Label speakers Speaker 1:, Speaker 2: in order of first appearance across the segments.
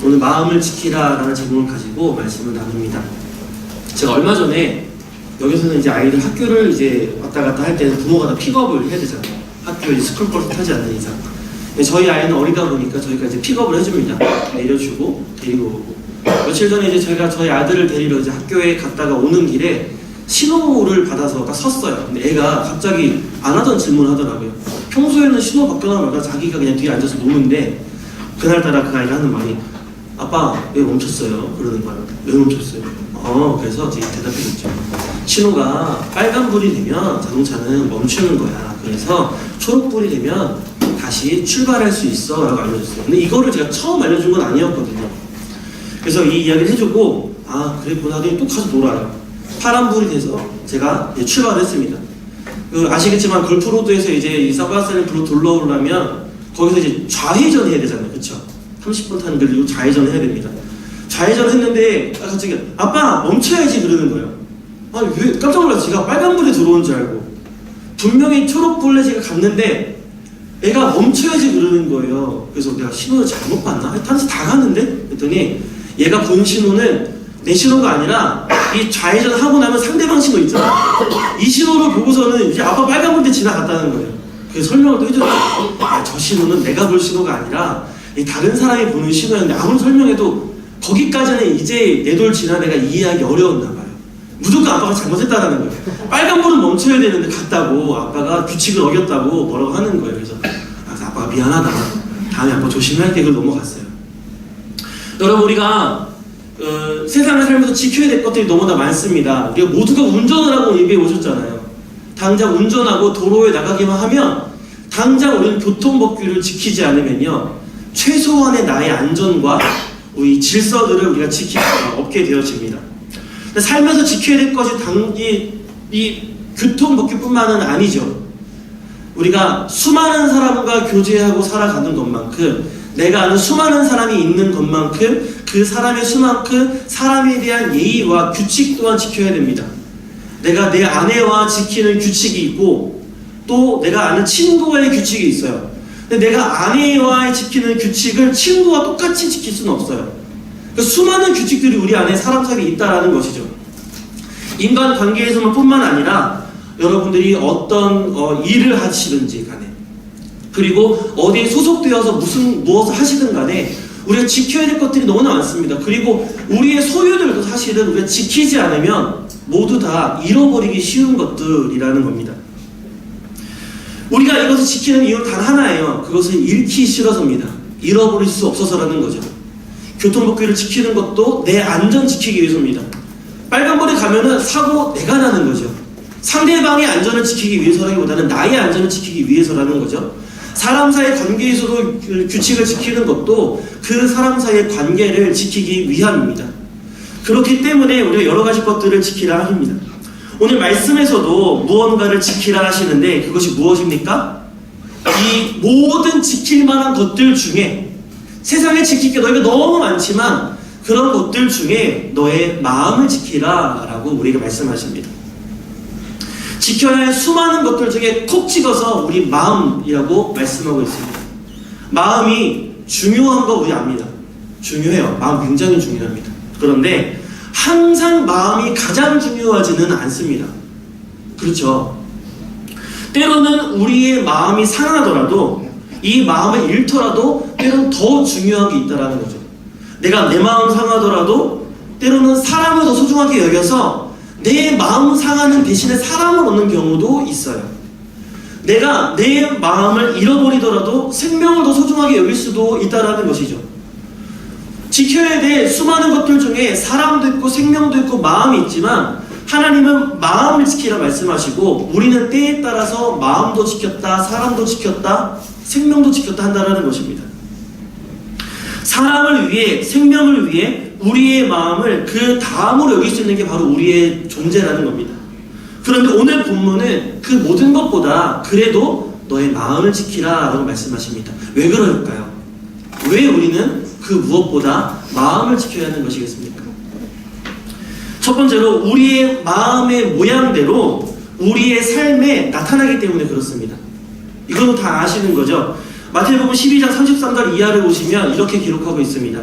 Speaker 1: 오늘 마음을 지키라라는 제목을 가지고 말씀을 나눕니다. 제가 얼마 전에 여기서는 이제 아이들 학교를 이제 왔다 갔다 할 때는 부모가 다 픽업을 해야 되잖아요. 학교에 스쿨버스 타지 않는 이상. 저희 아이는 어리다 보니까 저희가 이제 픽업을 해줍니다. 내려주고 데리고 오고. 며칠 전에 이제 저희가 저희 아들을 데리러 이제 학교에 갔다가 오는 길에 신호를 받아서 딱 섰어요. 근데 애가 갑자기 안 하던 질문을 하더라고요. 평소에는 신호 바뀌어나면 자기가 그냥 뒤에 앉아서 노는데 그날따라 그 아이가 하는 말이 아빠 왜 멈췄어요? 그러는 거예요. 왜 멈췄어요? 그래서 제가 대답해줬죠. 신호가 빨간불이 되면 자동차는 멈추는 거야. 그래서 초록불이 되면 다시 출발할 수 있어 라고 알려줬어요. 근데 이거를 제가 처음 알려준 건 아니었거든요. 그래서 이 이야기를 해주고 그랬구나 하더니 또 가서 놀아요. 파란불이 돼서 제가 이제 출발을 했습니다. 아시겠지만 걸프로드에서 이제 이 사바스렌프로 돌아오려면 거기서 이제 좌회전 해야 되잖아요. 그쵸? 30분 타는 걸 좌회전을 해야 됩니다. 좌회전을 했는데 갑자기 아빠 멈춰야지 그러는 거예요. 왜 깜짝 놀라서 제가 빨간불에 들어온 줄 알고 분명히 초록불에 제가 갔는데 애가 멈춰야지 그러는 거예요. 그래서 내가 신호를 잘못 봤나? 하면서 다 갔는데 그랬더니 얘가 본 신호는 내 신호가 아니라 이 좌회전 하고 나면 상대방 신호 있잖아. 이 신호를 보고서는 이제 아빠 빨간불에 지나갔다는 거예요. 그래서 설명을 또 해줬어요. 저 신호는 내가 볼 신호가 아니라 다른 사람이 보는 신호였는데 아무리 설명해도 거기까지는 이제 내 돌 지난 애가 이해하기 어려웠나 봐요. 무조건 아빠가 잘못했다는 거예요. 빨간불은 멈춰야 되는데 갔다고 아빠가 규칙을 어겼다고 뭐라고 하는 거예요. 그래서 아빠가 미안하다. 다음에 아빠 조심할게. 그걸 넘어갔어요. 여러분 우리가 세상을 살면서 지켜야 될 것들이 너무나 많습니다. 우리가 모두가 운전을 하고 예배에 오셨잖아요. 당장 운전하고 도로에 나가기만 하면 당장 우리는 교통법규를 지키지 않으면요 최소한의 나의 안전과 우리 질서들을 우리가 지킬 수가 없게 되어집니다. 살면서 지켜야 될 것이 이 교통법규뿐만은 아니죠. 우리가 수많은 사람과 교제하고 살아가는 것만큼 내가 아는 수많은 사람이 있는 것만큼 그 사람의 수만큼 사람에 대한 예의와 규칙 또한 지켜야 됩니다. 내가 내 아내와 지키는 규칙이 있고 또 내가 아는 친구와의 규칙이 있어요. 근데 내가 아내와 지키는 규칙을 친구와 똑같이 지킬 수는 없어요. 그러니까 수많은 규칙들이 우리 안에 사람 사이에 있다라는 것이죠. 인간 관계에서만 뿐만 아니라 여러분들이 어떤 일을 하시든지 간에 그리고 어디에 소속되어서 무엇을 하시든 간에 우리가 지켜야 될 것들이 너무나 많습니다. 그리고 우리의 소유들도 사실은 우리가 지키지 않으면 모두 다 잃어버리기 쉬운 것들이라는 겁니다. 우리가 이것을 지키는 이유는 단 하나예요. 그것을 잃기 싫어서입니다. 잃어버릴 수 없어서라는 거죠. 교통법규를 지키는 것도 내 안전 지키기 위해서입니다. 빨간불에 가면은 사고 내가 나는 거죠. 상대방의 안전을 지키기 위해서라기보다는 나의 안전을 지키기 위해서라는 거죠. 사람 사이의 관계에서도 규칙을 지키는 것도 그 사람 사이의 관계를 지키기 위함입니다. 그렇기 때문에 우리가 여러 가지 것들을 지키라 합니다. 오늘 말씀에서도 무언가를 지키라 하시는데 그것이 무엇입니까? 이 모든 지킬 만한 것들 중에 세상에 지킬 게 너희가 너무 많지만 그런 것들 중에 너의 마음을 지키라 라고 우리에게 말씀하십니다. 지켜야 할 수많은 것들 중에 콕 찍어서 우리 마음이라고 말씀하고 있습니다. 마음이 중요한 거 우리 압니다. 중요해요. 마음 굉장히 중요합니다. 그런데 항상 마음이 가장 중요하지는 않습니다. 그렇죠? 때로는 우리의 마음이 상하더라도 이 마음을 잃더라도 때로는 더 중요한 게 있다는 거죠. 내가 내 마음 상하더라도 때로는 사람을 더 소중하게 여겨서 내 마음 상하는 대신에 사람을 얻는 경우도 있어요. 내가 내 마음을 잃어버리더라도 생명을 더 소중하게 여길 수도 있다는 것이죠. 지켜야 될 수많은 것들 중에 사람도 있고 생명도 있고 마음이 있지만 하나님은 마음을 지키라 말씀하시고 우리는 때에 따라서 마음도 지켰다, 사람도 지켰다, 생명도 지켰다 한다는 것입니다. 사람을 위해, 생명을 위해 우리의 마음을 그 다음으로 여길 수 있는 게 바로 우리의 존재라는 겁니다. 그런데 오늘 본문은 그 모든 것보다 그래도 너의 마음을 지키라 라고 말씀하십니다. 왜 그럴까요? 왜 우리는 그 무엇보다 마음을 지켜야 하는 것이겠습니까? 첫 번째로 우리의 마음의 모양대로 우리의 삶에 나타나기 때문에 그렇습니다. 이거는 다 아시는 거죠? 마태복음 12장 33절 이하를 보시면 이렇게 기록하고 있습니다.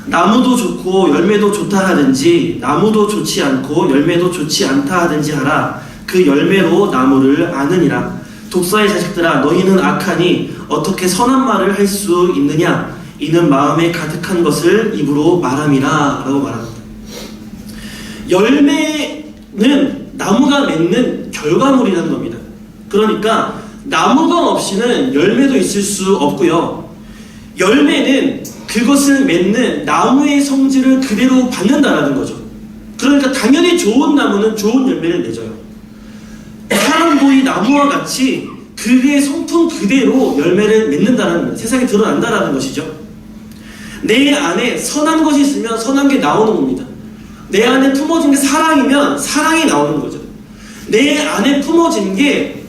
Speaker 1: 나무도 좋고 열매도 좋다 하든지 나무도 좋지 않고 열매도 좋지 않다 하든지 하라. 그 열매로 나무를 아느니라. 독사의 자식들아, 너희는 악하니 어떻게 선한 말을 할 수 있느냐? 이는 마음에 가득한 것을 입으로 말함이라 라고 말합니다. 열매는 나무가 맺는 결과물이라는 겁니다. 그러니까 나무가 없이는 열매도 있을 수 없고요. 열매는 그것을 맺는 나무의 성질을 그대로 받는다라는 거죠. 그러니까 당연히 좋은 나무는 좋은 열매를 맺어요. 사람도 이 나무와 같이 그의 성품 그대로 열매를 맺는다는 거예요. 세상에 드러난다라는 것이죠. 내 안에 선한 것이 있으면 선한 게 나오는 겁니다. 내 안에 품어진 게 사랑이면 사랑이 나오는 거죠. 내 안에 품어진 게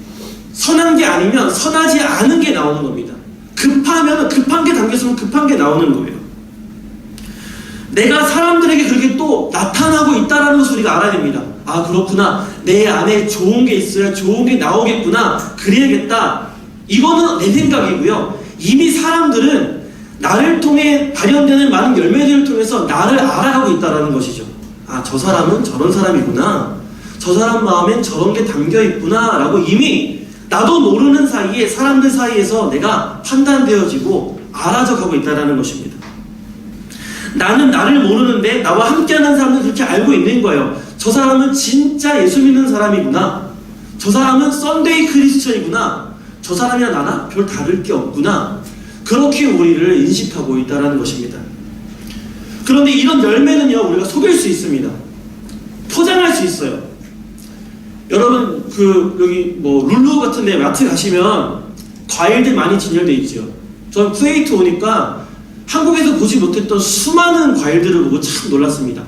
Speaker 1: 선한 게 아니면 선하지 않은 게 나오는 겁니다. 급하면 급한 게 담겼으면 급한 게 나오는 거예요. 내가 사람들에게 그렇게 또 나타나고 있다는 것을 우리가 알아야 됩니다. 아, 그렇구나. 내 안에 좋은 게 있어야 좋은 게 나오겠구나. 그래야겠다. 이거는 내 생각이고요. 이미 사람들은 나를 통해 발현되는 많은 열매들을 통해서 나를 알아가고 있다는 것이죠. 아, 저 사람은 저런 사람이구나. 저 사람 마음엔 저런 게 담겨있구나 라고 이미 나도 모르는 사이에 사람들 사이에서 내가 판단되어지고 알아져 가고 있다는 것입니다. 나는 나를 모르는데 나와 함께하는 사람은 그렇게 알고 있는 거예요. 저 사람은 진짜 예수 믿는 사람이구나. 저 사람은 썬데이 크리스천이구나. 저 사람이랑 나나 별 다를 게 없구나. 그렇게 우리를 인식하고 있다는 것입니다. 그런데 이런 열매는요, 우리가 속일 수 있습니다. 포장할 수 있어요. 여러분, 여기 룰루 같은 데 마트 가시면 과일들 많이 진열되어 있죠. 전 쿠웨이트 오니까 한국에서 보지 못했던 수많은 과일들을 보고 참 놀랐습니다.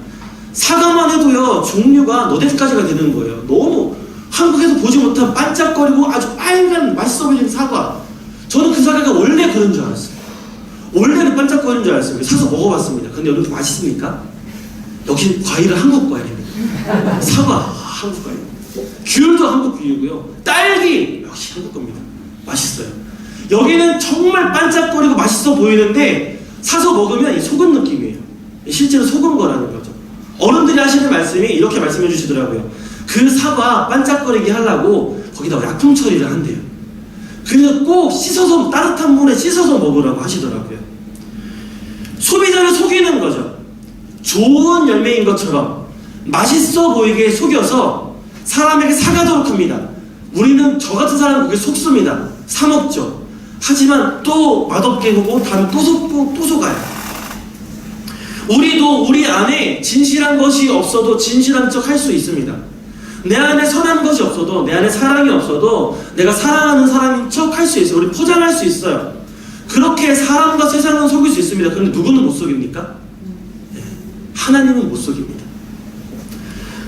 Speaker 1: 사과만 해도요, 종류가 너댓 가지가 되는 거예요. 너무 한국에서 보지 못한 반짝거리고 아주 빨간 맛있어 보이는 사과. 저는 그 사과가 원래 그런 줄 알았어요. 원래는 반짝거리는 줄 알았어요. 사서 먹어봤습니다. 근데 여러분 맛있습니까? 역시 과일은 한국 과일입니다. 사과, 한국 과일. 귤도 한국 귤이고요. 딸기, 역시 한국 겁니다. 맛있어요. 여기는 정말 반짝거리고 맛있어 보이는데 사서 먹으면 이 속은 느낌이에요. 실제로 속은 거라는 거죠. 어른들이 하시는 말씀이 이렇게 말씀해 주시더라고요. 그 사과 반짝거리게 하려고 거기다 약품 처리를 한대요. 그래서 꼭 씻어서 따뜻한 물에 씻어서 먹으라고 하시더라고요. 소비자를 속이는 거죠. 좋은 열매인 것처럼 맛있어 보이게 속여서 사람에게 사가도록 합니다. 우리는 저 같은 사람은 그게 속습니다. 사 먹죠. 하지만 또 맛없게 보고 다음에 또 속고 또 속아요. 우리도 우리 안에 진실한 것이 없어도 진실한 척 할 수 있습니다. 내 안에 선한 것이 없어도, 내 안에 사랑이 없어도 내가 사랑하는 사람인 척 할 수 있어요. 우리 포장할 수 있어요. 그렇게 사람과 세상은 속일 수 있습니다. 그런데 누구는 못 속입니까? 네. 하나님은 못 속입니다.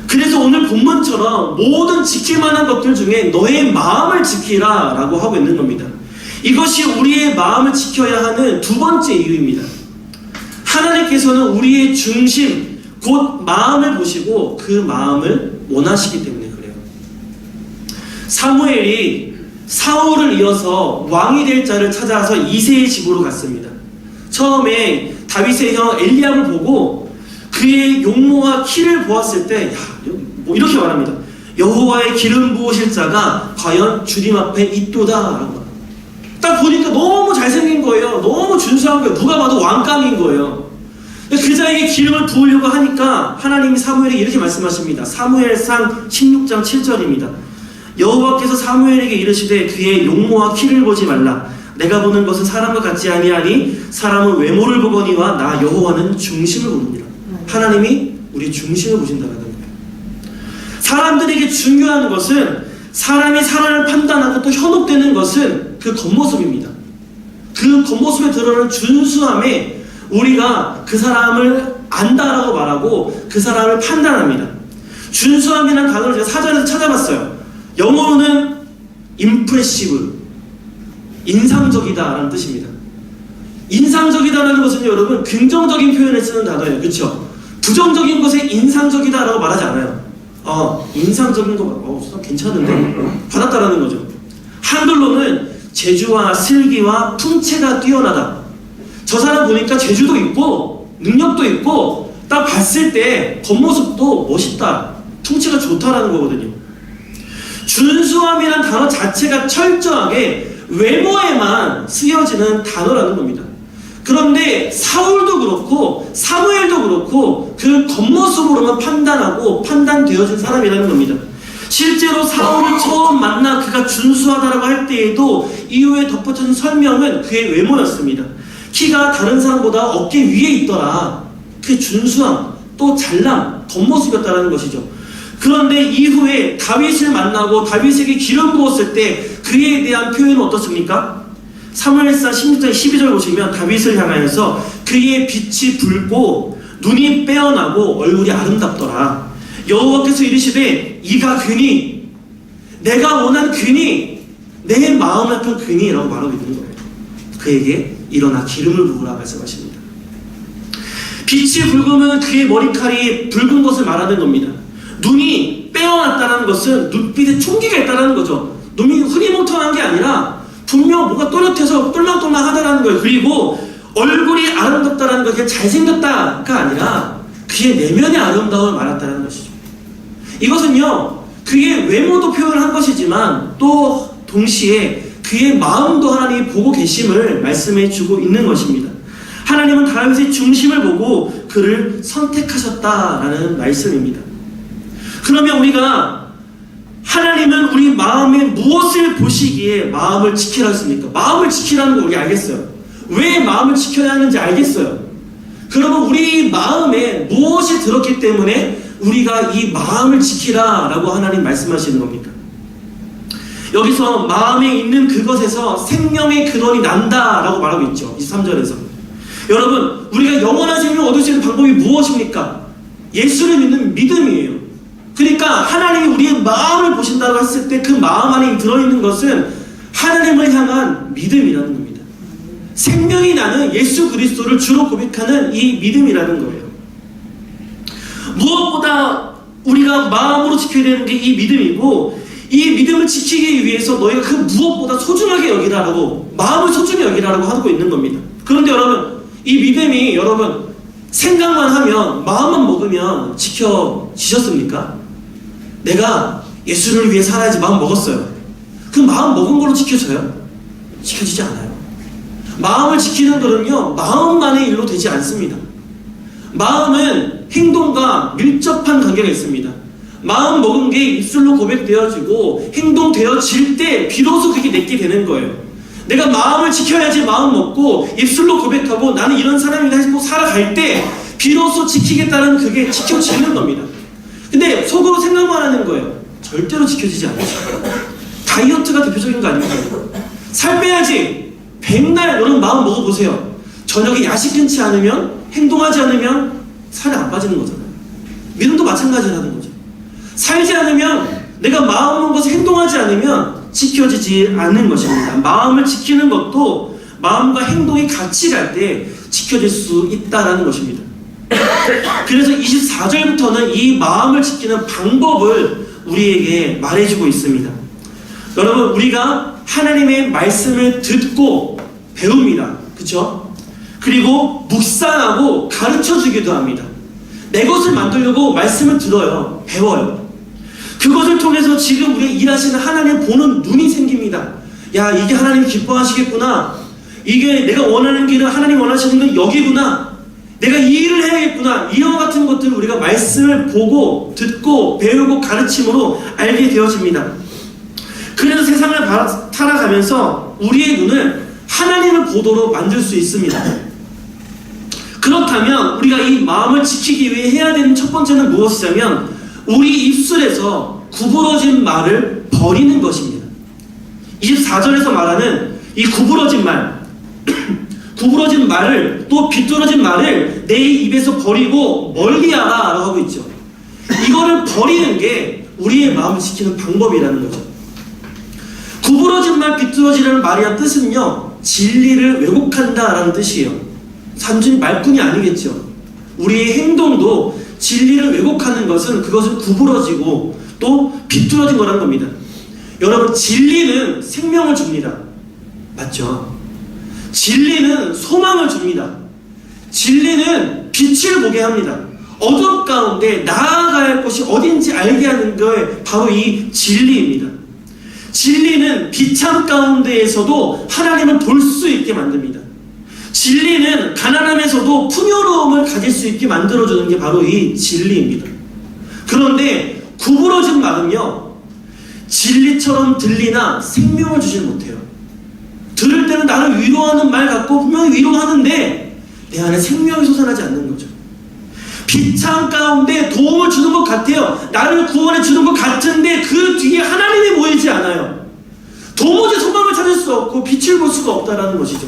Speaker 1: 그래서 오늘 본문처럼 모든 지킬 만한 것들 중에 너의 마음을 지키라 라고 하고 있는 겁니다. 이것이 우리의 마음을 지켜야 하는 두 번째 이유입니다. 하나님께서는 우리의 중심, 곧 마음을 보시고 그 마음을 원하시기 때문에 그래요. 사무엘이 사울을 이어서 왕이 될 자를 찾아서 이새의 집으로 갔습니다. 처음에 다윗의 형 엘리압을 보고 그의 용모와 키를 보았을 때 이렇게 말합니다. 여호와의 기름 부으실 자가 과연 주님 앞에 있도다 라고. 딱 보니까 너무 잘생긴 거예요. 너무 준수한 거예요. 누가 봐도 왕감인 거예요. 그 자에게 기름을 부으려고 하니까 하나님이 사무엘에게 이렇게 말씀하십니다. 사무엘상 16장 7절입니다. 여호와께서 사무엘에게 이르시되 그의 용모와 키를 보지 말라. 내가 보는 것은 사람과 같지 아니하니 사람은 외모를 보거니와 나 여호와는 중심을 보느니라. 하나님이 우리 중심을 보신다는 거예요. 사람들에게 중요한 것은 사람이 사람을 판단하고 또 현혹되는 것은 그 겉모습입니다. 그 겉모습에 드러나는 준수함에 우리가 그 사람을 안다라고 말하고 그 사람을 판단합니다. 준수함이라는 단어를 제가 사전에서 찾아봤어요. 영어로는 impressive, 인상적이다라는 뜻입니다. 인상적이다라는 것은 여러분 긍정적인 표현을 쓰는 단어예요. 그렇죠? 부정적인 것에 인상적이다라고 말하지 않아요. 인상적인 거 괜찮은데 받았다라는 거죠. 한글로는 재주와 슬기와 풍채가 뛰어나다. 저 사람 보니까 재주도 있고 능력도 있고 딱 봤을 때 겉모습도 멋있다, 퉁치가 좋다라는 거거든요. 준수함이란 단어 자체가 철저하게 외모에만 쓰여지는 단어라는 겁니다. 그런데 사울도 그렇고 사무엘도 그렇고 그 겉모습으로만 판단하고 판단되어진 사람이라는 겁니다. 실제로 사울을 처음 만나 그가 준수하다라고 할 때에도 이후에 덧붙여진 설명은 그의 외모였습니다. 키가 다른 사람보다 어깨 위에 있더라. 그게 준수함, 또 잘남, 겉모습이었다는 것이죠. 그런데 이후에 다윗을 만나고 다윗에게 기름 부었을 때 그에 대한 표현은 어떻습니까? 사무엘상 16장 12절 보시면 다윗을 향하여서 그의 빛이 붉고 눈이 빼어나고 얼굴이 아름답더라. 여호와께서 이르시되 이가 그니, 내가 원한 그니, 내 마음 같은 그니라고 말하고 있는 거예요. 그에게 일어나 기름을 부으라 말씀하십니다. 빛이 붉으면 그의 머리칼이 붉은 것을 말하는 겁니다. 눈이 빼어났다는 것은 눈빛에 총기가 있다는 거죠. 눈이 흐리멍텅한 게 아니라 분명 뭔가 또렷해서 똘망똘망하다는 거예요. 그리고 얼굴이 아름답다는 거, 그게 잘생겼다가 아니라 그의 내면의 아름다움을 말했다는 것이죠. 이것은요, 그의 외모도 표현한 것이지만 또 동시에 그의 마음도 하나님이 보고 계심을 말씀해 주고 있는 것입니다. 하나님은 다윗의 중심을 보고 그를 선택하셨다라는 말씀입니다. 그러면 우리가 하나님은 우리 마음에 무엇을 보시기에 마음을 지키라 했습니까? 마음을 지키라는 거 우리 알겠어요. 왜 마음을 지켜야 하는지 알겠어요. 그러면 우리 마음에 무엇이 들었기 때문에 우리가 이 마음을 지키라 라고 하나님 말씀하시는 겁니까? 여기서 마음에 있는 그것에서 생명의 근원이 난다 라고 말하고 있죠. 23절에서. 여러분, 우리가 영원한 생명을 얻을 수 있는 방법이 무엇입니까? 예수를 믿는 믿음이에요. 그러니까 하나님이 우리의 마음을 보신다고 했을 때 그 마음 안에 들어있는 것은 하나님을 향한 믿음이라는 겁니다. 생명이 나는 예수 그리스도를 주로 고백하는 이 믿음이라는 거예요. 무엇보다 우리가 마음으로 지켜야 되는 게 이 믿음이고, 이 믿음을 지키기 위해서 너희가 그 무엇보다 소중하게 여기라라고, 마음을 소중히 여기라라고 하고 있는 겁니다. 그런데 여러분, 이 믿음이 여러분 생각만 하면, 마음만 먹으면 지켜지셨습니까? 내가 예수를 위해 살아야지 마음 먹었어요. 그 마음 먹은 걸로 지켜져요? 지켜지지 않아요. 마음을 지키는 것은요, 마음만의 일로 되지 않습니다. 마음은 행동과 밀접한 관계가 있습니다. 마음 먹은 게 입술로 고백되어지고 행동되어질 때 비로소 그게 내게 되는 거예요. 내가 마음을 지켜야지 마음 먹고 입술로 고백하고 나는 이런 사람이다 해서 살아갈 때 비로소 지키겠다는 그게 지켜지는 겁니다. 근데 속으로 생각만 하는 거예요. 절대로 지켜지지 않죠. 다이어트가 대표적인 거 아닙니까? 살 빼야지. 백날 너는 마음 먹어보세요. 저녁에 야식 끊지 않으면, 행동하지 않으면 살이 안 빠지는 거잖아요. 믿음도 마찬가지라는 거죠. 살지 않으면, 내가 마음 먹은 것을 행동하지 않으면 지켜지지 않는 것입니다. 마음을 지키는 것도 마음과 행동이 같이 갈 때 지켜질 수 있다는 것입니다. 그래서 24절부터는 이 마음을 지키는 방법을 우리에게 말해주고 있습니다. 여러분, 우리가 하나님의 말씀을 듣고 배웁니다. 그렇죠? 그리고 묵상하고 가르쳐주기도 합니다. 내 것을 만들려고 말씀을 들어요. 배워요. 그것을 통해서 지금 우리가 일하시는 하나님을 보는 눈이 생깁니다. 야, 이게 하나님이 기뻐하시겠구나. 이게 내가 원하는 길은 하나님 원하시는 건 여기구나. 내가 이 일을 해야겠구나. 이와 같은 것들을 우리가 말씀을 보고 듣고 배우고 가르침으로 알게 되어집니다. 그래서 세상을 살아가면서 우리의 눈을 하나님을 보도록 만들 수 있습니다. 그렇다면 우리가 이 마음을 지키기 위해 해야 되는 첫 번째는 무엇이냐면 우리 입술에서 구부러진 말을 버리는 것입니다. 24절에서 말하는 이 구부러진 말, 구부러진 말을, 또 비뚤어진 말을 내 입에서 버리고 멀리하라 라고 하고 있죠. 이거를 버리는 게 우리의 마음을 지키는 방법이라는 거죠. 구부러진 말, 비뚤어지라는 말이란 뜻은요, 진리를 왜곡한다 라는 뜻이에요. 단순히 말뿐이 아니겠죠. 우리의 행동도 진리를 왜곡하는 것은 그것은 구부러지고 또 비뚤어진 거라는 겁니다. 여러분, 진리는 생명을 줍니다. 맞죠? 진리는 소망을 줍니다. 진리는 빛을 보게 합니다. 어둠 가운데 나아가야 할 곳이 어딘지 알게 하는 게 바로 이 진리입니다. 진리는 비참 가운데에서도 하나님을 볼 수 있게 만듭니다. 진리는 가난함에서도 풍요로움을 가질 수 있게 만들어주는 게 바로 이 진리입니다. 그런데 구부러진 말은요, 진리처럼 들리나 생명을 주질 못해요. 들을 때는 나를 위로하는 말 같고 분명히 위로하는데 내 안에 생명이 솟아나지 않는 거죠. 비참 가운데 도움을 주는 것 같아요. 나를 구원해 주는 것 같은데 그 뒤에 하나님이 보이지 않아요. 도무지 소망을 찾을 수 없고 빛을 볼 수가 없다는 것이죠.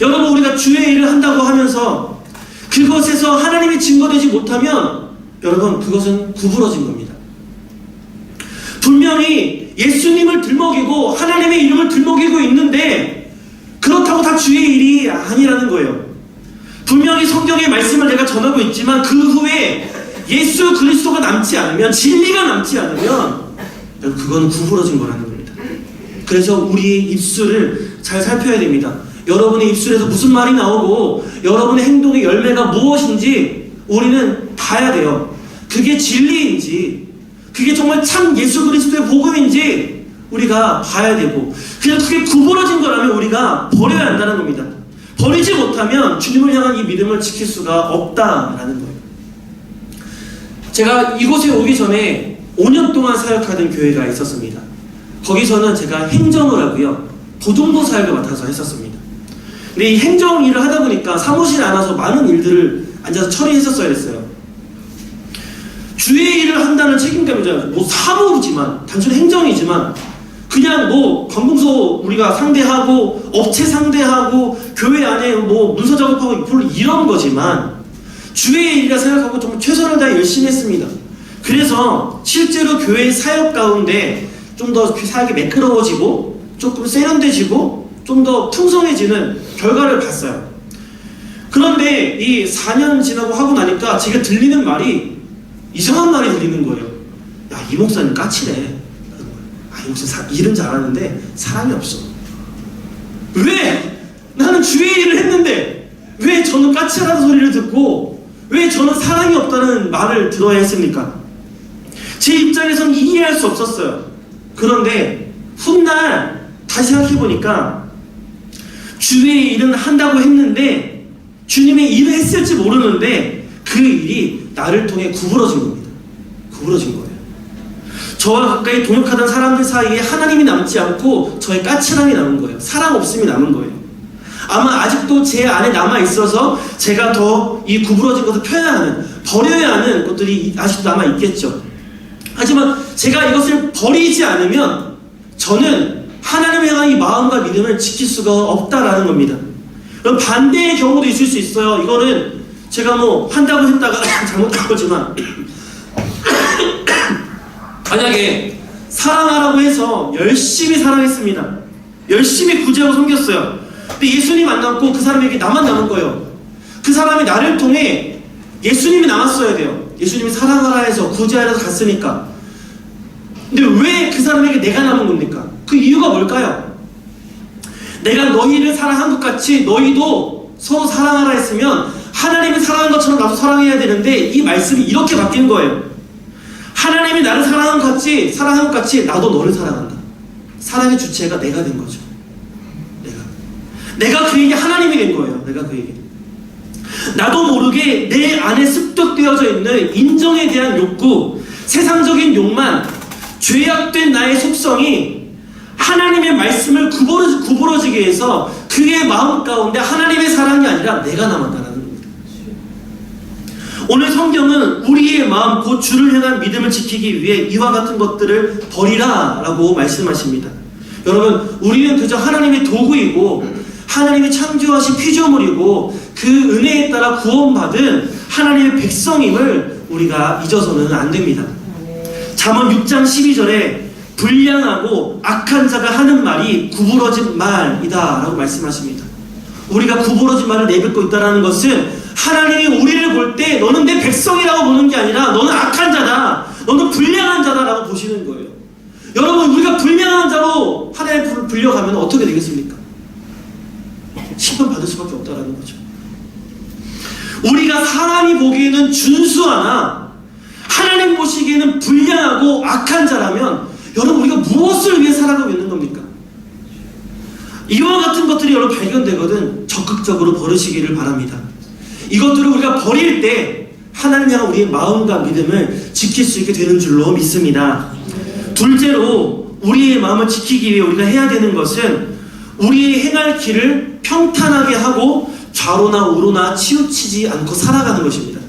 Speaker 1: 여러분, 우리가 주의 일을 한다고 하면서 그것에서 하나님이 증거되지 못하면 여러분, 그것은 구부러진 겁니다. 분명히 예수님을 들먹이고 하나님의 이름을 들먹이고 있는데 그렇다고 다 주의 일이 아니라는 거예요. 분명히 성경의 말씀을 내가 전하고 있지만 그 후에 예수 그리스도가 남지 않으면, 진리가 남지 않으면 그건 구부러진 거라는 겁니다. 그래서 우리의 입술을 잘 살펴야 됩니다. 여러분의 입술에서 무슨 말이 나오고 여러분의 행동의 열매가 무엇인지 우리는 봐야 돼요. 그게 진리인지, 그게 정말 참 예수 그리스도의 복음인지 우리가 봐야 되고, 그냥 그게 구부러진 거라면 우리가 버려야 한다는 겁니다. 버리지 못하면 주님을 향한 이 믿음을 지킬 수가 없다라는 거예요. 제가 이곳에 오기 전에 5년 동안 사역하던 교회가 있었습니다. 거기서는 제가 행정을 하고요, 도중도 사역을 맡아서 했었습니다. 근데 이 행정 일을 하다 보니까 사무실에 앉아서 많은 일들을 앉아서 처리했었어야 했어요. 주의 일을 한다는 책임감이잖아요. 뭐 사무지만, 단순히 행정이지만, 그냥 뭐 관공서 우리가 상대하고 업체 상대하고 교회 안에 뭐 문서 작업하고 이런 거지만 주의 일이라 생각하고 정말 최선을 다해 열심히 했습니다. 그래서 실제로 교회 사역 가운데 좀 더 사역이 매끄러워지고 조금 세련돼지고 좀 더 풍성해지는 결과를 봤어요. 그런데 이 4년 지나고 하고 나니까 제가 들리는 말이 이상한 말이 들리는 거예요. 야, 이 목사님 까칠해. 이 목사님 일은 잘하는데 사람이 없어. 왜? 나는 주의 일을 했는데 왜 저는 까칠하다는 소리를 듣고 왜 저는 사랑이 없다는 말을 들어야 했습니까? 제 입장에서는 이해할 수 없었어요. 그런데 훗날 다시 생각해보니까 주의 일은 한다고 했는데 주님의 일을 했을지 모르는데 그 일이 나를 통해 구부러진 겁니다. 구부러진 거예요. 저와 가까이 동역하던 사람들 사이에 하나님이 남지 않고 저의 까칠함이 남은 거예요. 사랑 없음이 남은 거예요. 아마 아직도 제 안에 남아있어서 제가 더 이 구부러진 것을 표현하는, 버려야 하는 것들이 아직도 남아있겠죠. 하지만 제가 이것을 버리지 않으면 저는 하나님을 향한 이 마음과 믿음을 지킬 수가 없다라는 겁니다. 그럼 반대의 경우도 있을 수 있어요. 이거는 제가 뭐 한다고 했다가 잘못한 거지만 만약에 사랑하라고 해서 열심히 사랑했습니다. 열심히 구제하고 섬겼어요. 근데 예수님 안 남고 그 사람에게 나만 남은 거예요. 그 사람이 나를 통해 예수님이 남았어야 돼요. 예수님이 사랑하라 해서 구제하라 해서 갔으니까. 근데 왜 그 사람에게 내가 남은 겁니까? 그 이유가 뭘까요? 내가 너희를 사랑한 것 같이 너희도 서로 사랑하라 했으면 하나님이 사랑한 것처럼 나도 사랑해야 되는데 이 말씀이 이렇게 바뀐 거예요. 하나님이 나를 사랑한 것 같이 나도 너를 사랑한다. 사랑의 주체가 내가 된 거죠. 내가 그에게 하나님이 된 거예요. 내가 그에게. 나도 모르게 내 안에 습득되어져 있는 인정에 대한 욕구, 세상적인 욕망, 죄악된 나의 속성이 하나님의 말씀을 구부러지게 해서 그의 마음 가운데 하나님의 사랑이 아니라 내가 남았다는 겁니다. 오늘 성경은 우리의 마음 곧 주를 향한 믿음을 지키기 위해 이와 같은 것들을 버리라 라고 말씀하십니다. 여러분, 우리는 그저 하나님의 도구이고 하나님이 창조하신 피조물이고 그 은혜에 따라 구원받은 하나님의 백성임을 우리가 잊어서는 안 됩니다. 잠언 6장 12절에 불량하고 악한 자가 하는 말이 구부러진 말이다 라고 말씀하십니다. 우리가 구부러진 말을 내뱉고 있다는 것은 하나님이 우리를 볼 때 너는 내 백성이라고 보는 게 아니라 너는 악한 자다, 너는 불량한 자다 라고 보시는 거예요. 여러분, 우리가 불량한 자로 하나님을 불려가면 어떻게 되겠습니까? 심판 받을 수밖에 없다는 거죠. 우리가 사람이 보기에는 준수하나 하나님 보시기에는 불량하고 악한 자라면 여러분 우리가 무엇을 위해 살아가고 있는 겁니까? 이와 같은 것들이 여러분 발견되거든 적극적으로 버리시기를 바랍니다. 이것들을 우리가 버릴 때 하나님 향한 우리의 마음과 믿음을 지킬 수 있게 되는 줄로 믿습니다. 둘째로 우리의 마음을 지키기 위해 우리가 해야 되는 것은 우리의 행할 길을 평탄하게 하고 좌로나 우로나 치우치지 않고 살아가는 것입니다.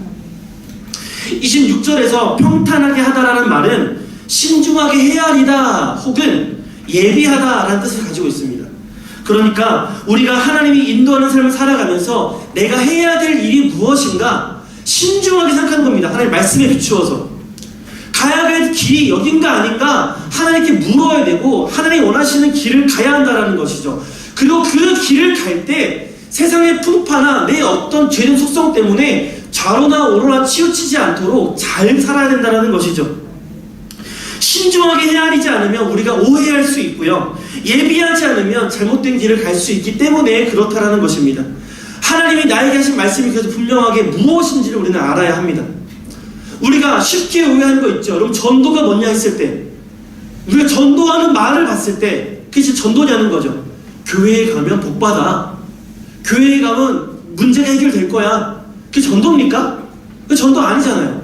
Speaker 1: 26절에서 평탄하게 하다라는 말은 신중하게 헤아리다 혹은 예비하다라는 뜻을 가지고 있습니다. 그러니까 우리가 하나님이 인도하는 삶을 살아가면서 내가 해야 될 일이 무엇인가 신중하게 생각하는 겁니다. 하나님 말씀에 비추어서 가야 할 길이 여긴가 아닌가 하나님께 물어야 되고 하나님이 원하시는 길을 가야 한다는 것이죠. 그리고 그 길을 갈 때 세상의 풍파나 내 어떤 죄된 속성 때문에 좌로나 우로나 치우치지 않도록 잘 살아야 된다는 것이죠. 신중하게 헤아리지 않으면 우리가 오해할 수 있고요. 예비하지 않으면 잘못된 길을 갈 수 있기 때문에 그렇다라는 것입니다. 하나님이 나에게 하신 말씀이 그래서 분명하게 무엇인지를 우리는 알아야 합니다. 우리가 쉽게 오해하는 거 있죠. 여러분 전도가 뭐냐 했을 때 우리가 전도하는 말을 봤을 때 그게 전도냐는 거죠. 교회에 가면 복받아. 교회에 가면 문제가 해결될 거야. 그게 전도입니까? 그게 전도 아니잖아요.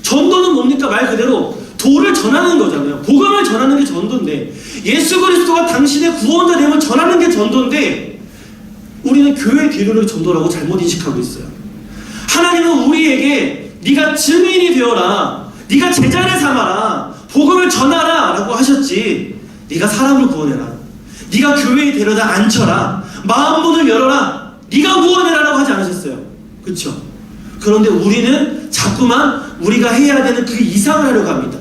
Speaker 1: 전도는 뭡니까? 말 그대로 도를 전하는 거잖아요. 복음을 전하는 게 전도인데 예수 그리스도가 당신의 구원자 되면 전하는 게 전도인데 우리는 교회 뒤로는 전도라고 잘못 인식하고 있어요. 하나님은 우리에게 네가 증인이 되어라, 네가 제자를 삼아라, 복음을 전하라 라고 하셨지 네가 사람을 구원해라, 네가 교회에 데려다 앉혀라, 마음문을 열어라, 네가 구원해라 라고 하지 않으셨어요. 그렇죠? 그런데 우리는 자꾸만 우리가 해야 되는 그 이상을 하려고 합니다.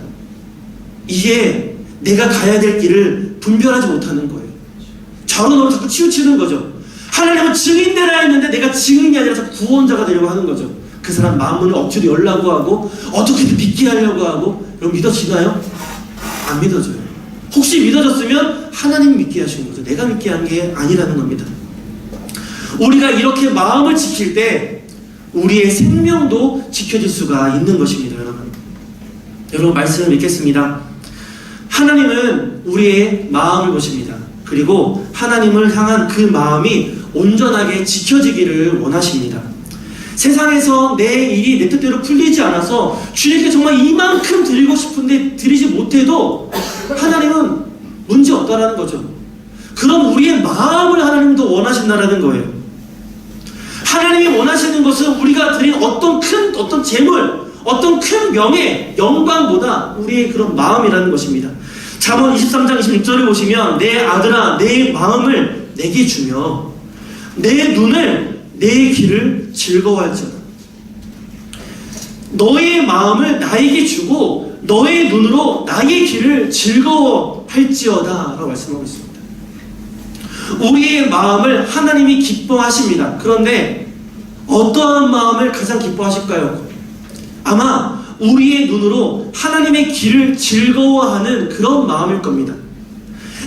Speaker 1: 이게 내가 가야 될 길을 분별하지 못하는 거예요. 좌로우로 자꾸 치우치는 거죠. 하나님은 증인되라 했는데 내가 증인이 아니라 자꾸 구원자가 되려고 하는 거죠. 그 사람 마음문을 억지로 열라고 하고 어떻게든 믿게 하려고 하고. 여러분 믿어지나요? 안 믿어져요. 혹시 믿어졌으면 하나님 믿게 하시는 거죠. 내가 믿게 한 게 아니라는 겁니다. 우리가 이렇게 마음을 지킬 때 우리의 생명도 지켜질 수가 있는 것입니다. 여러분 말씀을 읽겠습니다. 하나님은 우리의 마음을 보십니다. 그리고 하나님을 향한 그 마음이 온전하게 지켜지기를 원하십니다. 세상에서 내 일이 내 뜻대로 풀리지 않아서 주님께 정말 이만큼 드리고 싶은데 드리지 못해도 하나님은 문제 없다라는 거죠. 그럼 우리의 마음을 하나님도 원하신다라는 거예요. 하나님이 원하시는 것은 우리가 드린 어떤 재물, 어떤 큰 명예, 영광보다 우리의 그런 마음이라는 것입니다. 잠언 23장 26절을 보시면 내 아들아 내 마음을 내게 주며 내 눈을 내 길을 즐거워할지어다. 너의 마음을 나에게 주고 너의 눈으로 나의 길을 즐거워할지어다 라고 말씀하고 있습니다. 우리의 마음을 하나님이 기뻐하십니다. 그런데 어떠한 마음을 가장 기뻐하실까요? 아마 우리의 눈으로 하나님의 길을 즐거워하는 그런 마음일 겁니다.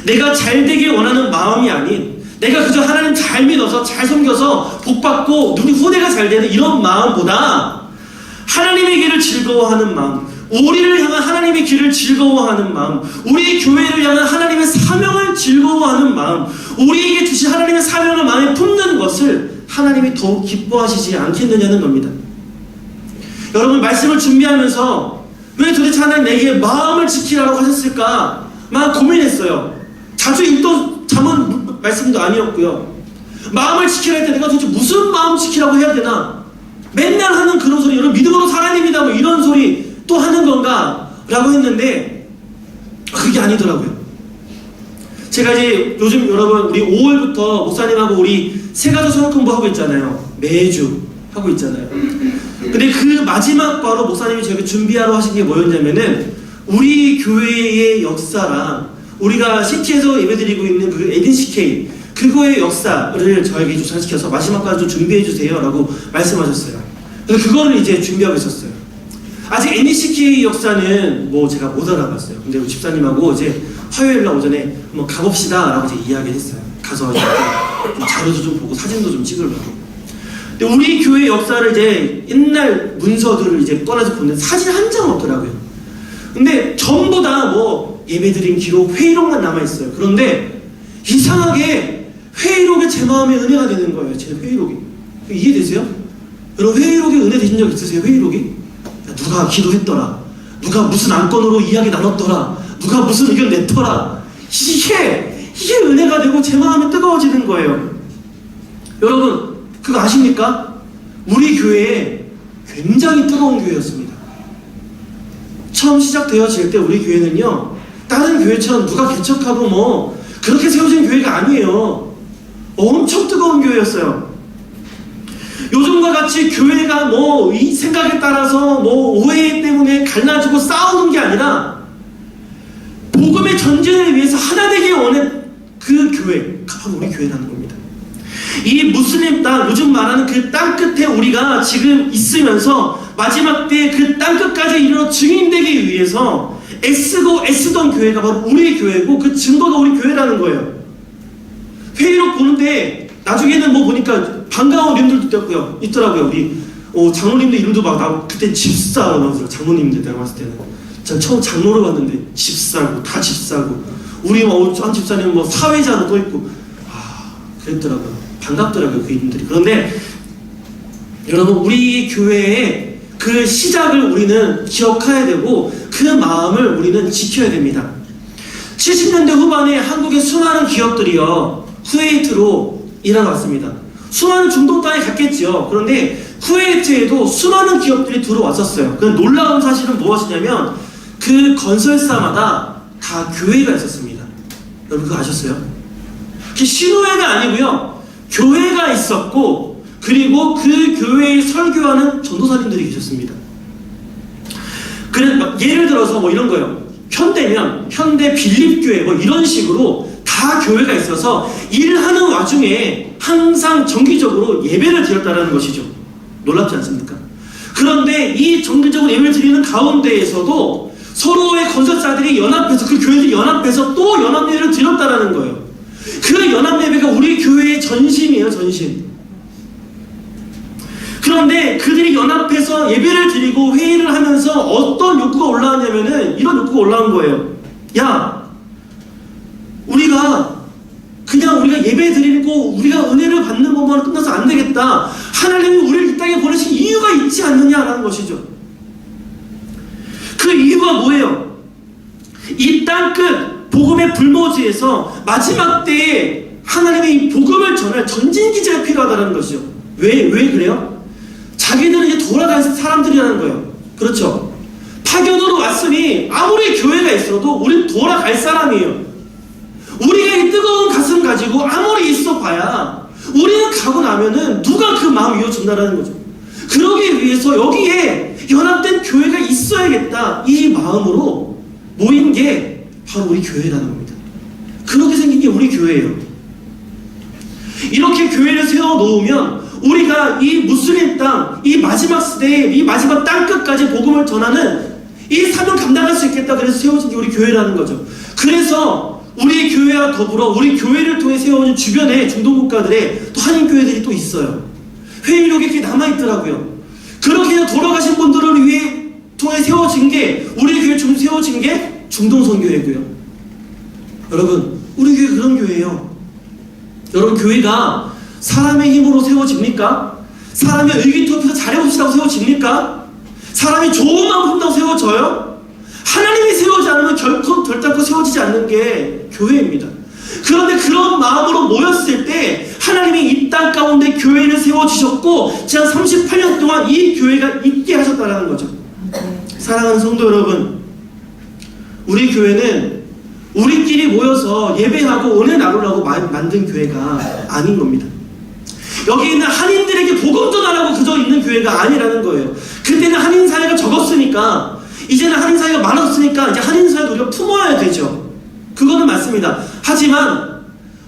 Speaker 1: 내가 잘 되길 원하는 마음이 아닌 내가 그저 하나님 잘 믿어서 잘 섬겨서 복받고 우리 후대가 잘 되는 이런 마음보다 하나님의 길을 즐거워하는 마음, 우리를 향한 하나님의 길을 즐거워하는 마음, 우리의 교회를 향한 하나님의 사명을 즐거워하는 마음, 우리에게 주신 하나님의 사명을 마음에 품는 것을 하나님이 더욱 기뻐하시지 않겠느냐는 겁니다. 여러분 말씀을 준비하면서 왜 도대체 하나님 내게 마음을 지키라고 하셨을까 막 고민했어요. 자주 읽던 잠언 말씀도 아니었고요. 마음을 지키라 할 때 내가 도대체 무슨 마음 지키라고 해야 되나, 맨날 하는 그런 소리, 여러분 믿음으로 살아야 됩니다 뭐 이런 소리 또 하는 건가 라고 했는데 그게 아니더라고요. 제가 이제 요즘 여러분 우리 5월부터 목사님하고 우리 세가족 성역 공부하고 있잖아요. 매주 하고 있잖아요. 근데 그 마지막 바로 목사님이 저에게 준비하러 하신 게 뭐였냐면은 우리 교회의 역사랑 우리가 시티에서 예배드리고 있는 그 NCK 그거의 역사를 저에게 조사시켜서 마지막까지 좀 준비해 주세요 라고 말씀하셨어요. 그래서 그거를 이제 준비하고 있었어요. 아직 NCK 역사는 뭐 제가 못 알아봤어요. 근데 우리 집사님하고 이제 화요일날 오전에 한번 가봅시다 라고 이제 이야기를 했어요. 가서 이제 자료도 좀 보고 사진도 좀 찍으려고. 근데 우리 교회 역사를 이제 옛날 문서들을 이제 꺼내서 보는데 사진 한 장 없더라고요. 근데 전부 다 뭐 예배드린 기록, 회의록만 남아있어요. 그런데 이상하게 회의록에 제 마음에 은혜가 되는 거예요. 제 회의록이. 이해되세요? 여러분 회의록에 은혜 되신 적 있으세요? 회의록이? 누가 기도했더라, 누가 무슨 안건으로 이야기 나눴더라, 누가 무슨 의견 냈더라, 이게 은혜가 되고 제 마음이 뜨거워지는 거예요. 여러분 그거 아십니까? 우리 교회에 굉장히 뜨거운 교회였습니다. 처음 시작되어질 때 우리 교회는요, 다른 교회처럼 누가 개척하고 뭐 그렇게 세워진 교회가 아니에요. 엄청 뜨거운 교회였어요. 요즘과 같이 교회가 뭐 이 생각에 따라서 뭐 오해 때문에 갈라지고 싸우는 게 아니라 복음의 전쟁을 위해서 하나 되길 원한 그 교회가 바로 우리 교회라는 겁니다. 이 무슬림 땅, 요즘 말하는 그 땅 끝에 우리가 지금 있으면서 마지막 때 그 땅 끝까지 이르러 증인되기 위해서 애쓰던 교회가 바로 우리의 교회고, 그 증거가 우리 교회라는 거예요. 회의록 보는데 나중에는 뭐 보니까 반가운 이름들도 있더라고요. 우리 장로님들 이름도 막 나오고, 그때 집사라고 나오더라고요. 장로님들 내가 봤을 때는. 전 처음 장로를 봤는데 집사고, 다 집사고, 우리 한 집사님은 뭐 사회자로 또 있고, 그랬더라고요. 반갑더라고요, 그 이름들이. 그런데 여러분 우리 교회의 그 시작을 우리는 기억해야 되고 그 마음을 우리는 지켜야 됩니다. 70년대 후반에 한국의 수많은 기업들이요 쿠웨이트로 일하러 왔습니다. 수많은 중동 땅에 갔겠죠. 그런데 쿠웨이트에도 수많은 기업들이 들어왔었어요. 그 놀라운 사실은 무엇이냐면 그 건설사마다 다 교회가 있었습니다. 여러분 그거 아셨어요? 신호회가 아니고요, 교회가 있었고, 그리고 그 교회에 설교하는 전도사님들이 계셨습니다. 예를 들어서 뭐 이런 거예요. 현대면 현대 빌립교회 뭐 이런 식으로 다 교회가 있어서 일하는 와중에 항상 정기적으로 예배를 드렸다는 것이죠. 놀랍지 않습니까? 그런데 이 정기적으로 예배를 드리는 가운데에서도 서로의 건설사들이 연합해서, 그 교회들이 연합해서 또 연합예배를 드렸다는 거예요. 그 연합예배가 우리 교회의 전심이에요, 전심. 그런데 그들이 연합해서 예배를 드리고 회의를 하면서 어떤 욕구가 올라왔냐면은 이런 욕구가 올라온 거예요. 야, 우리가 예배 드리고 우리가 은혜를 받는 것만 끝나서 안 되겠다. 하나님이 우리를 이 땅에 보내신 이유가 있지 않느냐라는 것이죠. 그 이유가 뭐예요? 이 땅끝 복음의 불모지에서 마지막 때에 하나님의 이 복음을 전할 전진기지가 필요하다는 것이죠. 왜 그래요? 자기들은 이제 돌아갈 사람들이라는 거예요. 그렇죠? 파견으로 왔으니 아무리 교회가 있어도 우린 돌아갈 사람이에요. 우리가 이 뜨거운 가슴 가지고 아무리 있어 봐야 우리는 가고 나면은 누가 그 마음 이어준다라는 거죠. 그러기 위해서 여기에 연합된 교회가 있어야겠다, 이 마음으로 모인 게 바로 우리 교회라는 겁니다. 그렇게 생긴 게 우리 교회예요. 이렇게 교회를 세워놓으면 우리가 이 무슬림 땅, 이 마지막 시대에 이 마지막 땅끝까지 복음을 전하는 이 사명 감당할 수 있겠다, 그래서 세워진 게 우리 교회라는 거죠. 그래서 우리 교회와 더불어 우리 교회를 통해 세워진 주변의 중동 국가들의 또 한인 교회들이 또 있어요. 회의록에 이렇게 남아있더라고요. 그렇게 돌아가신 분들을 위해 통해 세워진 게, 우리 교회 중 세워진 게 중동선교회고요. 여러분 우리 교회 그런 교회예요. 여러분 교회가 사람의 힘으로 세워집니까? 사람의 의기투합해서 잘해봅시다고 세워집니까? 사람이 좋은 마음 품다고 세워져요? 하나님이 세우지 않으면 결단코 세워지지 않는 게 교회입니다. 그런데 그런 마음으로 모였을 때 하나님이 이 땅 가운데 교회를 세워주셨고 지난 38년 동안 이 교회가 있게 하셨다는 거죠. 사랑하는 성도 여러분, 우리 교회는 우리끼리 모여서 예배하고 은혜 나누려고 만든 교회가 아닌 겁니다. 여기 있는 한인들에게 복음 전하라고 그저 있는 교회가 아니라는 거예요. 그때는 한인 사회가 적었으니까, 이제는 한인 사회가 많았으니까 이제 한인 사회도 우리가 품어야 되죠. 그거는 맞습니다. 하지만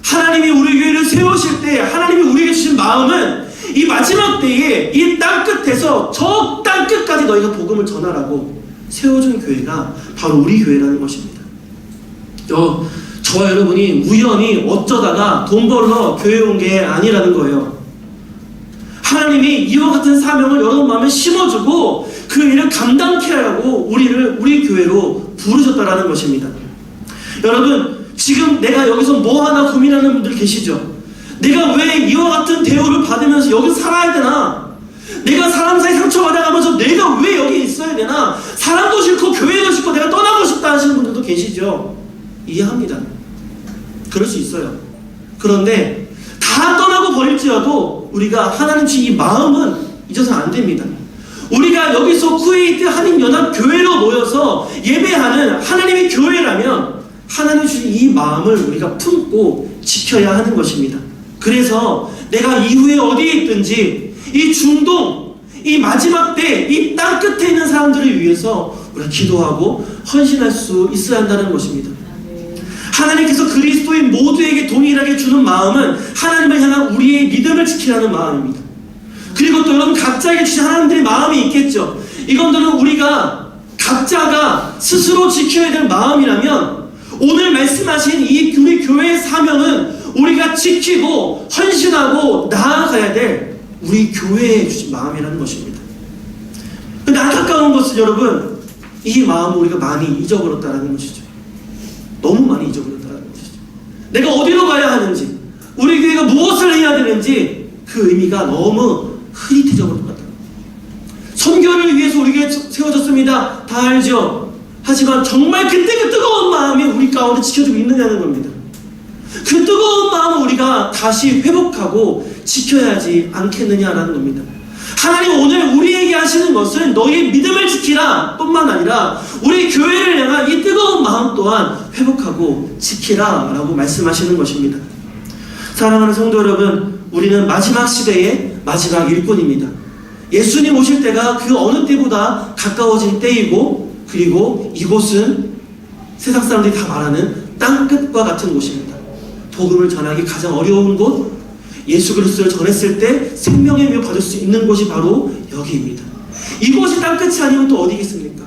Speaker 1: 하나님이 우리 교회를 세우실 때 하나님이 우리에게 주신 마음은 이 마지막 때에 이 땅끝에서 저 땅끝까지 너희가 복음을 전하라고 세워준 교회가 바로 우리 교회라는 것입니다. 저와 여러분이 우연히 어쩌다가 돈 벌러 교회 온 게 아니라는 거예요. 하나님이 이와 같은 사명을 여러분 마음에 심어주고 그 일을 감당케 하라고 우리 교회로 부르셨다라는 것입니다. 여러분, 지금 내가 여기서 뭐 하나 고민하는 분들 계시죠? 내가 왜 이와 같은 대우를 받으면서 여기 살아야 되나? 내가 사람 사이 상처받아가면서 내가 왜 여기 있어야 되나? 사람도 싫고 교회도 싫고 내가 떠나고 싶다 하시는 분들도 계시죠? 이해합니다. 그럴 수 있어요. 그런데 다 떠나고 버릴지라도 우리가 하나님 주신 이 마음은 잊어서는 안 됩니다. 우리가 여기서 쿠웨이트 한인연합교회로 모여서 예배하는 하나님의 교회라면 하나님 주신 이 마음을 우리가 품고 지켜야 하는 것입니다. 그래서 내가 이후에 어디에 있든지 이 중동, 이 마지막 때 이 땅 끝에 있는 사람들을 위해서 우리가 기도하고 헌신할 수 있어야 한다는 것입니다. 하나님께서 그리스도인 모두에게 동일하게 주는 마음은 하나님을 향한 우리의 믿음을 지키라는 마음입니다. 그리고 또 여러분 각자에게 주신 하나님들의 마음이 있겠죠. 이것들은 우리가 각자가 스스로 지켜야 될 마음이라면 오늘 말씀하신 이 우리 교회의 사명은 우리가 지키고 헌신하고 나아가야 될 우리 교회에 주신 마음이라는 것입니다. 근데 안타까운 것은 여러분, 이 마음을 우리가 많이 잊어버렸다는 것이죠. 너무 많이 잊어버렸다는 것이죠. 내가 어디로 가야 하는지, 우리 교회가 무엇을 해야 되는지 그 의미가 너무 흐릿해져 버린 것 같아요. 선교를 위해서 우리 교회 세워졌습니다. 다 알죠? 하지만 정말 그때 그 뜨거운 마음이 우리 가운데 지켜지고 있느냐는 겁니다. 그 뜨거운 마음을 우리가 다시 회복하고 지켜야 하지 않겠느냐라는 겁니다. 하나님 오늘 우리에게 하시는 것은 너희의 믿음을 지키라 뿐만 아니라 우리 교회를 향한 이 뜨거운 마음 또한 회복하고 지키라 라고 말씀하시는 것입니다. 사랑하는 성도 여러분, 우리는 마지막 시대의 마지막 일꾼입니다. 예수님 오실 때가 그 어느 때보다 가까워진 때이고, 그리고 이곳은 세상 사람들이 다 말하는 땅끝과 같은 곳입니다. 복음을 전하기 가장 어려운 곳, 예수 그리스도를 전했을 때 생명의 묘 받을 수 있는 곳이 바로 여기입니다. 이곳이 땅끝이 아니면 또 어디겠습니까?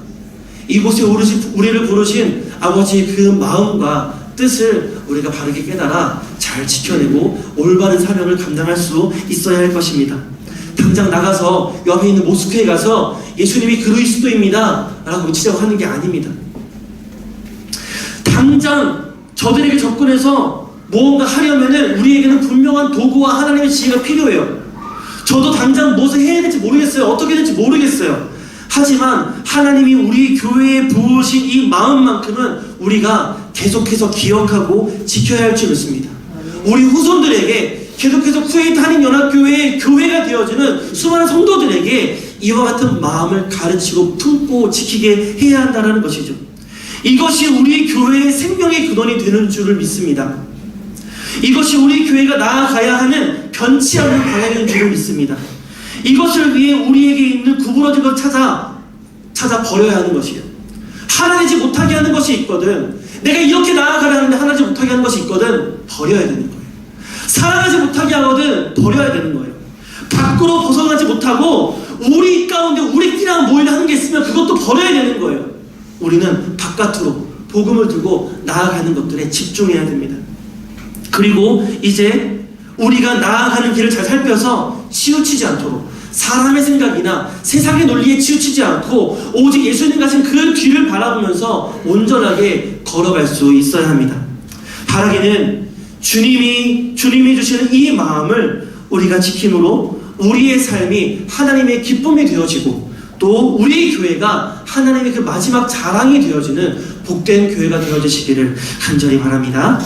Speaker 1: 이곳에 우리를 부르신 아버지의 그 마음과 뜻을 우리가 바르게 깨달아 잘 지켜내고 올바른 사명을 감당할 수 있어야 할 것입니다. 당장 나가서 옆에 있는 모스크에 가서 예수님이 그리스도입니다 라고 외치자고 하는 게 아닙니다. 당장 저들에게 접근해서 무언가 하려면은 우리에게는 분명한 도구와 하나님의 지혜가 필요해요. 저도 당장 무엇을 해야 될지 모르겠어요. 어떻게 될지 모르겠어요. 하지만 하나님이 우리 교회에 부으신 이 마음만큼은 우리가 계속해서 기억하고 지켜야 할 줄 믿습니다. 우리 후손들에게 계속해서 쿠웨이트 한인연합교회의 교회가 되어지는 수많은 성도들에게 이와 같은 마음을 가르치고 품고 지키게 해야 한다는 것이죠. 이것이 우리 교회의 생명의 근원이 되는 줄을 믿습니다. 이것이 우리 교회가 나아가야 하는 변치 않는 방향인 줄을 믿습니다. 이것을 위해 우리에게 있는 구부러진 것 찾아 버려야 하는 것이에요. 하나되지 못하게 하는 것이 있거든, 내가 이렇게 나아가려 하는데 하나되지 못하게 하는 것이 있거든, 버려야 되는 거예요. 살아가지 못하게 하거든, 버려야 되는 거예요. 밖으로 벗어나지 못하고 우리 가운데 우리끼리랑 모이려 하는 게 있으면 그것도 버려야 되는 거예요. 우리는 바깥으로 복음을 들고 나아가는 것들에 집중해야 됩니다. 그리고 이제 우리가 나아가는 길을 잘 살펴서 치우치지 않도록, 사람의 생각이나 세상의 논리에 치우치지 않고 오직 예수님 가신 그 뒤를 바라보면서 온전하게 걸어갈 수 있어야 합니다. 바라기는 주님이 주시는 이 마음을 우리가 지킴으로 우리의 삶이 하나님의 기쁨이 되어지고, 또 우리 교회가 하나님의 그 마지막 자랑이 되어지는 복된 교회가 되어지시기를 간절히 바랍니다.